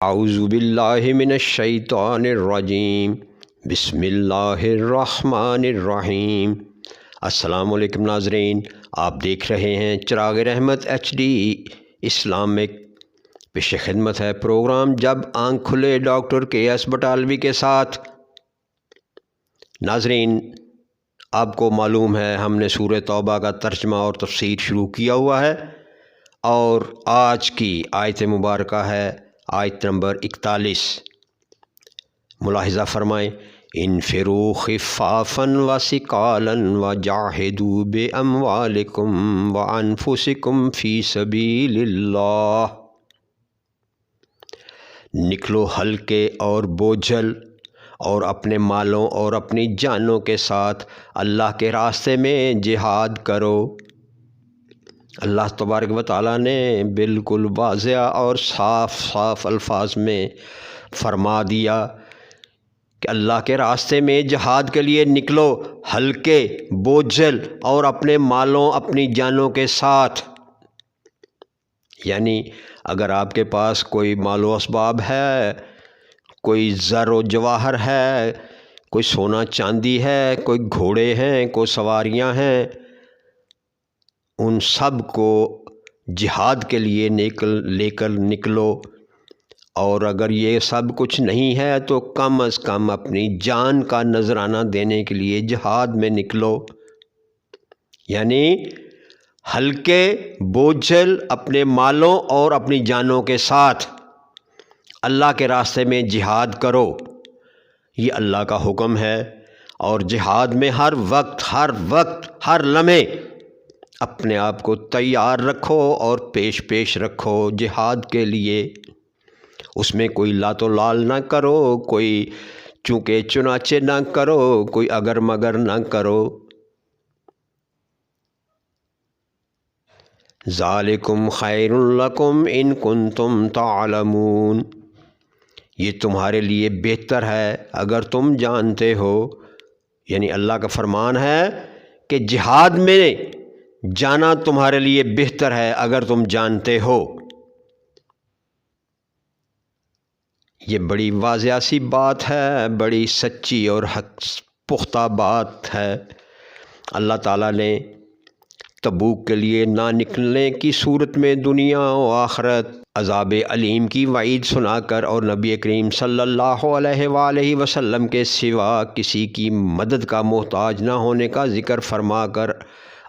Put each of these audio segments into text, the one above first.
اعوذ باللہ من الشیطان الرجیم بسم اللہ الرحمن الرحیم۔ السلام علیکم ناظرین، آپ دیکھ رہے ہیں چراغ رحمت HD اسلامک۔ پیش خدمت ہے پروگرام جب آنکھ کھلے ڈاکٹر KS بٹالوی کے ساتھ۔ ناظرین، آپ کو معلوم ہے ہم نے سورہ توبہ کا ترجمہ اور تفسیر شروع کیا ہوا ہے، اور آج کی آیت مبارکہ ہے آیت نمبر 41۔ ملاحظہ فرمائیں، انفروا خفافا وثقالا وجاہدوا باموالکم وانفسکم فی سبیل اللہ۔ نکلو ہلکے اور بوجھل اور اپنے مالوں اور اپنی جانوں کے ساتھ اللہ کے راستے میں جہاد کرو۔ اللہ تبارک و تعالیٰ نے بالکل واضح اور صاف الفاظ میں فرما دیا کہ اللہ کے راستے میں جہاد کے لیے نکلو ہلکے بوجھل اور اپنے مالوں اپنی جانوں کے ساتھ۔ یعنی اگر آپ کے پاس کوئی مال و اسباب ہے، کوئی زر و جواہر ہے، کوئی سونا چاندی ہے، کوئی گھوڑے ہیں، کوئی سواریاں ہیں، ان سب کو جہاد کے لیے لے کر نکلو۔ اور اگر یہ سب کچھ نہیں ہے تو کم از کم اپنی جان کا نذرانہ دینے کے لیے جہاد میں نکلو۔ یعنی ہلکے بوجھل اپنے مالوں اور اپنی جانوں کے ساتھ اللہ کے راستے میں جہاد کرو، یہ اللہ کا حکم ہے۔ اور جہاد میں ہر وقت ہر لمحے اپنے آپ کو تیار رکھو اور پیش رکھو جہاد کے لیے۔ اس میں کوئی لات و لال نہ کرو، کوئی چونکہ چنانچہ نہ کرو، کوئی اگر مگر نہ کرو۔ ذالکم خیر لکم ان کنتم تعلمون، یہ تمہارے لیے بہتر ہے اگر تم جانتے ہو۔ یعنی اللہ کا فرمان ہے کہ جہاد میں جانا تمہارے لیے بہتر ہے اگر تم جانتے ہو۔ یہ بڑی واضح سی بات ہے، بڑی سچی اور پختہ بات ہے۔ اللہ تعالیٰ نے تبوک کے لیے نہ نکلنے کی صورت میں دنیا و آخرت عذاب علیم کی وعید سنا کر اور نبی کریم صلی اللہ علیہ وآلہ وسلم کے سوا کسی کی مدد کا محتاج نہ ہونے کا ذکر فرما کر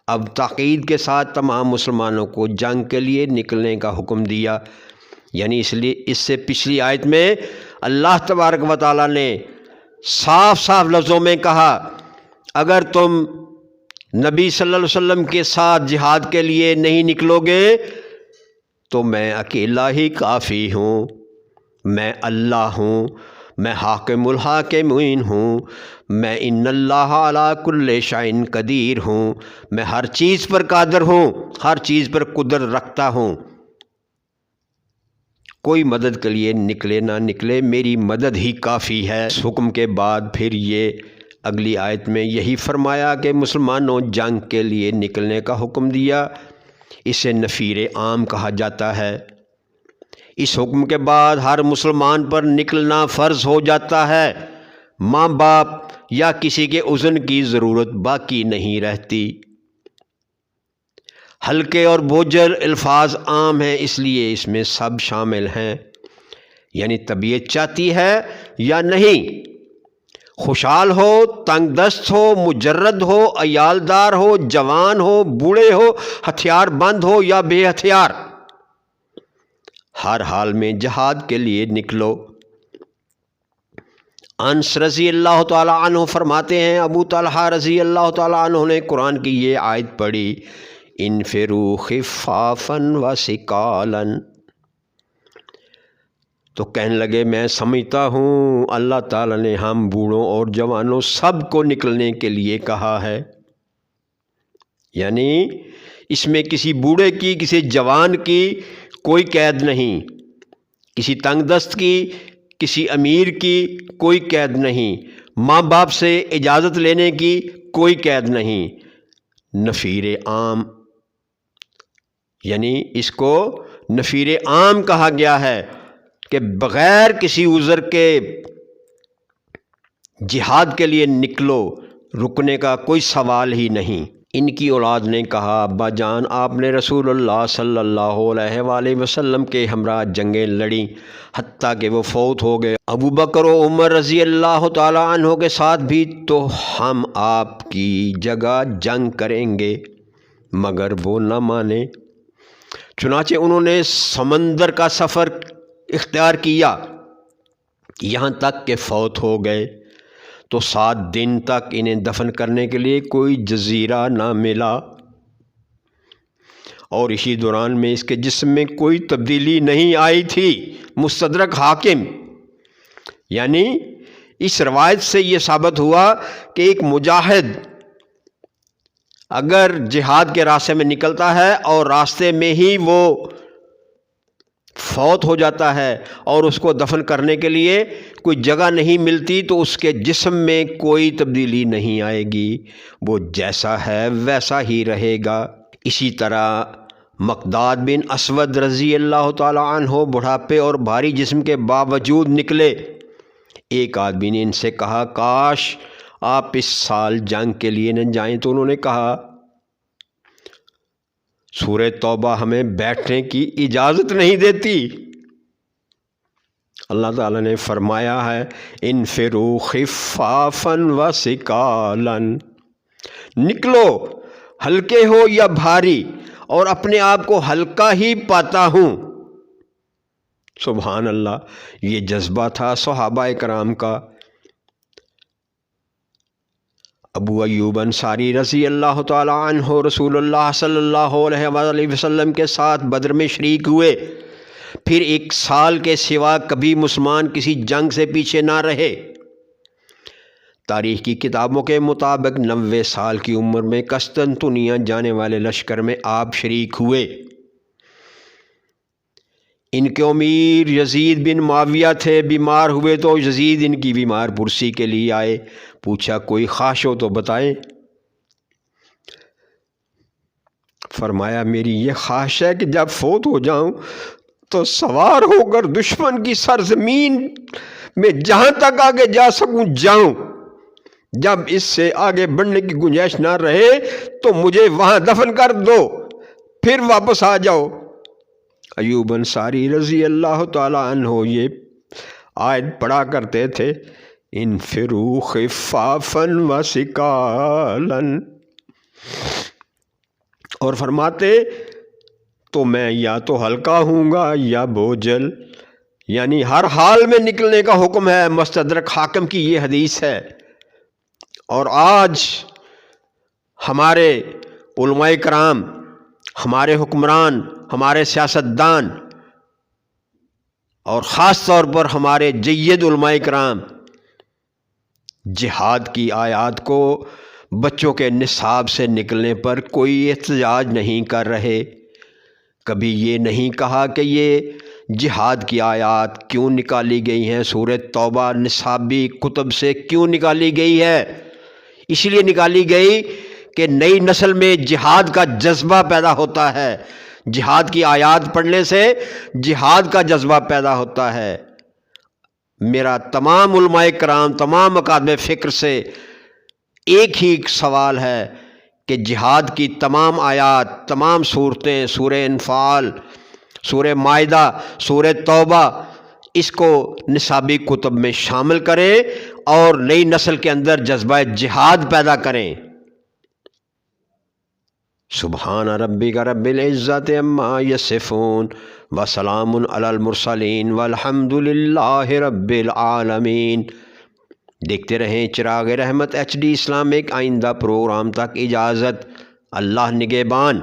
اب تاکید کے ساتھ تمام مسلمانوں کو جنگ کے لیے نکلنے کا حکم دیا۔ یعنی اس سے پچھلی آیت میں اللہ تبارک و تعالیٰ نے صاف لفظوں میں کہا، اگر تم نبی صلی اللہ علیہ وسلم کے ساتھ جہاد کے لیے نہیں نکلو گے تو میں اکیلا ہی کافی ہوں، میں اللہ ہوں، میں حاکم الحاکمین ہوں، میں ان اللہ علی کل شیء قدیر ہوں، میں ہر چیز پر قادر ہوں، ہر چیز پر قدرت رکھتا ہوں۔ کوئی مدد کے لیے نکلے نہ نکلے، میری مدد ہی کافی ہے۔ اس حکم کے بعد پھر یہ اگلی آیت میں یہی فرمایا کہ مسلمانوں جنگ کے لیے نکلنے کا حکم دیا، اسے نفیر عام کہا جاتا ہے۔ اس حکم کے بعد ہر مسلمان پر نکلنا فرض ہو جاتا ہے، ماں باپ یا کسی کے اذن کی ضرورت باقی نہیں رہتی۔ ہلکے اور بوجھل الفاظ عام ہیں، اس لیے اس میں سب شامل ہیں۔ یعنی طبیعت چاہتی ہے یا نہیں، خوشحال ہو، تنگ دست ہو، مجرد ہو، عیالدار ہو، جوان ہو، بوڑھے ہو، ہتھیار بند ہو یا بے ہتھیار، ہر حال میں جہاد کے لیے نکلو۔ انس رضی اللہ تعالیٰ عنہ فرماتے ہیں، ابو طلحہ رضی اللہ تعالیٰ عنہ نے قرآن کی یہ آیت پڑھی، انفروا خفافا وثقالا، تو کہنے لگے میں سمجھتا ہوں اللہ تعالیٰ نے ہم بوڑھوں اور جوانوں سب کو نکلنے کے لیے کہا ہے۔ یعنی اس میں کسی بوڑھے کی، کسی جوان کی کوئی قید نہیں، کسی تنگ دست کی، کسی امیر کی کوئی قید نہیں، ماں باپ سے اجازت لینے کی کوئی قید نہیں، نفیر عام، یعنی اس کو نفیر عام کہا گیا ہے۔ کہ بغیر کسی عذر کے جہاد کے لیے نکلو، رکنے کا کوئی سوال ہی نہیں۔ ان کی اولاد نے کہا ابا جان آپ نے رسول اللہ صلی اللہ علیہ وآلہ وسلم کے ہمراہ جنگیں لڑیں حتیٰ کہ وہ فوت ہو گئے، ابو بکر و عمر رضی اللہ تعالیٰ عنہ کے ساتھ بھی، تو ہم آپ کی جگہ جنگ کریں گے، مگر وہ نہ مانے۔ چنانچہ انہوں نے سمندر کا سفر اختیار کیا یہاں تک کہ فوت ہو گئے، تو 7 دن تک انہیں دفن کرنے کے لیے کوئی جزیرہ نہ ملا، اور اسی دوران میں اس کے جسم میں کوئی تبدیلی نہیں آئی تھی۔ مستدرک حاکم، یعنی اس روایت سے یہ ثابت ہوا کہ ایک مجاہد اگر جہاد کے راستے میں نکلتا ہے اور راستے میں ہی وہ فوت ہو جاتا ہے اور اس کو دفن کرنے کے لیے کوئی جگہ نہیں ملتی، تو اس کے جسم میں کوئی تبدیلی نہیں آئے گی، وہ جیسا ہے ویسا ہی رہے گا۔ اسی طرح مقداد بن اسود رضی اللہ تعالی عنہ بڑھاپے اور بھاری جسم کے باوجود نکلے۔ ایک آدمی نے ان سے کہا کاش آپ اس سال جنگ کے لیے نہ جائیں، تو انہوں نے کہا سورہ توبہ ہمیں بیٹھنے کی اجازت نہیں دیتی۔ اللہ تعالیٰ نے فرمایا ہے انفروا خفافا وثقالا، نکلو ہلکے ہو یا بھاری، اور اپنے آپ کو ہلکا ہی پاتا ہوں۔ سبحان اللہ، یہ جذبہ تھا صحابہ کرام کا۔ ابو ایوب انصاری رضی اللہ تعالی عنہ رسول اللہ صلی اللہ علیہ وآلہ وسلم کے ساتھ بدر میں شریک ہوئے، پھر 1 سال کے سوا کبھی مسلمان کسی جنگ سے پیچھے نہ رہے۔ تاریخ کی کتابوں کے مطابق 90 سال کی عمر میں قسطنطنیہ جانے والے لشکر میں آپ شریک ہوئے۔ ان کے امیر یزید بن معاویہ تھے، بیمار ہوئے تو یزید ان کی بیمار پرسی کے لیے آئے، پوچھا کوئی خواہش ہو تو بتائیں۔ فرمایا میری یہ خواہش ہے کہ جب فوت ہو جاؤں تو سوار ہو کر دشمن کی سرزمین میں جہاں تک آگے جا سکوں جاؤں، جب اس سے آگے بڑھنے کی گنجائش نہ رہے تو مجھے وہاں دفن کر دو، پھر واپس آ جاؤ۔ ایوب انصاری رضی اللہ تعالی عنہ یہ آیت پڑھا کرتے تھے انفروا خفافا وثقالا، اور فرماتے تو میں یا تو ہلکا ہوں گا یا بوجھل، یعنی ہر حال میں نکلنے کا حکم ہے۔ مستدرک حاکم کی یہ حدیث ہے۔ اور آج ہمارے علماء کرام، ہمارے حکمران، ہمارے سیاستدان، اور خاص طور پر ہمارے جید علماء کرام جہاد کی آیات کو بچوں کے نصاب سے نکلنے پر کوئی احتجاج نہیں کر رہے۔ کبھی یہ نہیں کہا کہ یہ جہاد کی آیات کیوں نکالی گئی ہیں، سورہ توبہ نصابی کتب سے کیوں نکالی گئی ہے؟ اس لیے نکالی گئی کہ نئی نسل میں جہاد کا جذبہ پیدا ہوتا ہے، جہاد کی آیات پڑھنے سے جہاد کا جذبہ پیدا ہوتا ہے۔ میرا تمام علماء کرام، تمام اکابر فکر سے ایک ہی سوال ہے کہ جہاد کی تمام آیات، تمام صورتیں، سورہ انفال، سورہ مائدہ، سورہ توبہ، اس کو نصابی کتب میں شامل کریں اور نئی نسل کے اندر جذبہ جہاد پیدا کریں۔ سبحان ربک رب العزت عما یصفون وسلام علی المرسلین والحمد للہ رب العالمین۔ دیکھتے رہیں چراغ رحمت HD اسلامک۔ آئندہ پروگرام تک اجازت، اللہ نگہبان۔